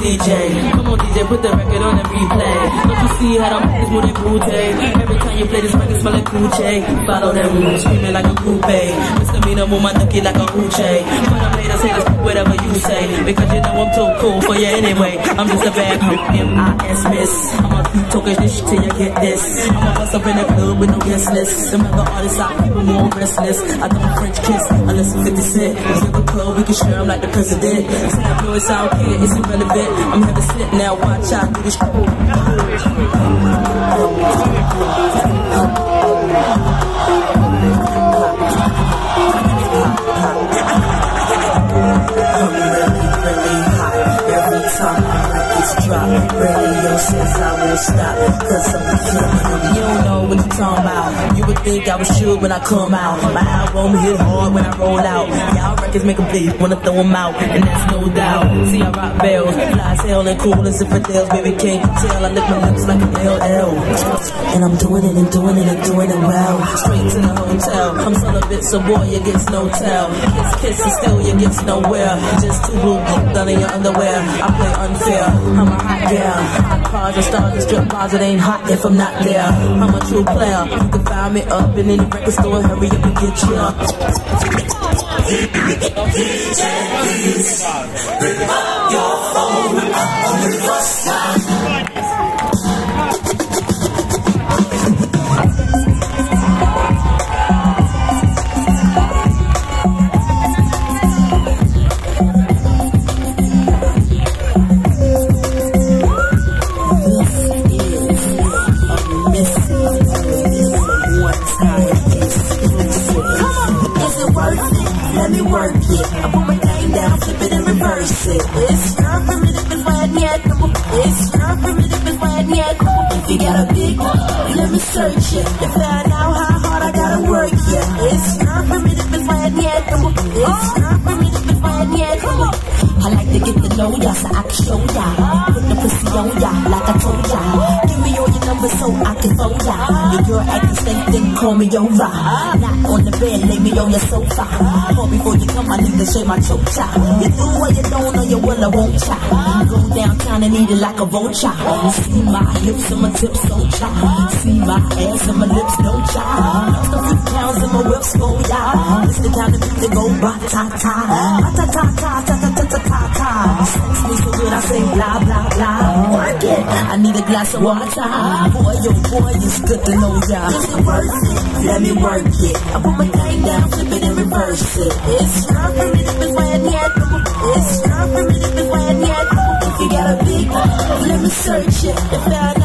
DJ. Come on, DJ, put the record on and replay. Don't you see how them niggas move their booty? Every time you play this record, smell like coochie. Follow them moves, screaming like a coupe. Misdemeanor, move my nookie like a hoochie. But I'm haters, haters, whatever you say. Because you know I'm too cool for you anyway. I'm just a bad M.I.S. miss. I'ma keep talking this shit till you get this. I'ma bust up in the club with no guest list. Them other artists out, people more restless. I don't French kiss unless it's 50 Cent. If you're a club, we can share them like the president. Say I know it's out here, it's irrelevant. I'm having sit now, watch out, do this shit. Radio says I won't stop, cause I'm killing. You don't know what you're talking about. You would think I was sure when I come out. My album hit hard when I roll out. Y'all records make a bleed, wanna throw them out, and that's no doubt. See I rock bells, fly as hell and cool as infidels. Baby can't tell, I lick my lips like an LL. And I'm doing it and doing it and doing it well. Straight to the hotel, I'm celibate, so boy you get no tell. Kiss and still you get nowhere. Just two blue done in your underwear. I play unfair, I'm a hot girl. Hot cars and stars and strip bars, it ain't hot if I'm not there. I'm a true player. You can find me up in any record store. Hurry up and get you up. DJ, please pick up your phone. I'm on your side. Work it. I put my thing down, flip it and reverse it. It's your primitive and yet. It's your primitive and yet. If you got a big one, let me search it to find out how hard I gotta work it. It's your primitive and yet. It's your primitive and yet. I like to get to know ya so I can show ya. Put the pussy on ya like I told ya. Give me all your numbers so I can phone ya. Your girl acting stank, then call me over. Not on the bed, lay me on your sofa. Call before you come, I need to shave my choke chop. You do what you don't or you will, I won't chop. Go downtown and eat it like a vulture. See my hips and my tips don't chop. See my ass and my lips don't chop. Lost a few pounds and my whips go ya. It's the kind of beat that go ba-ta-ta. Ba-ta-ta-ta-ta-ta-ta-ta-ta. Sex me so good I say blah blah blah. Work it, I need a glass of water. Boy, yo boy, it's good to know ya. Is it worth it? Let me work it. I put my thing down, flip it and reverse it. It's your primitive and yet. It's your primitive and yet. If you got a big one, let me search it. If I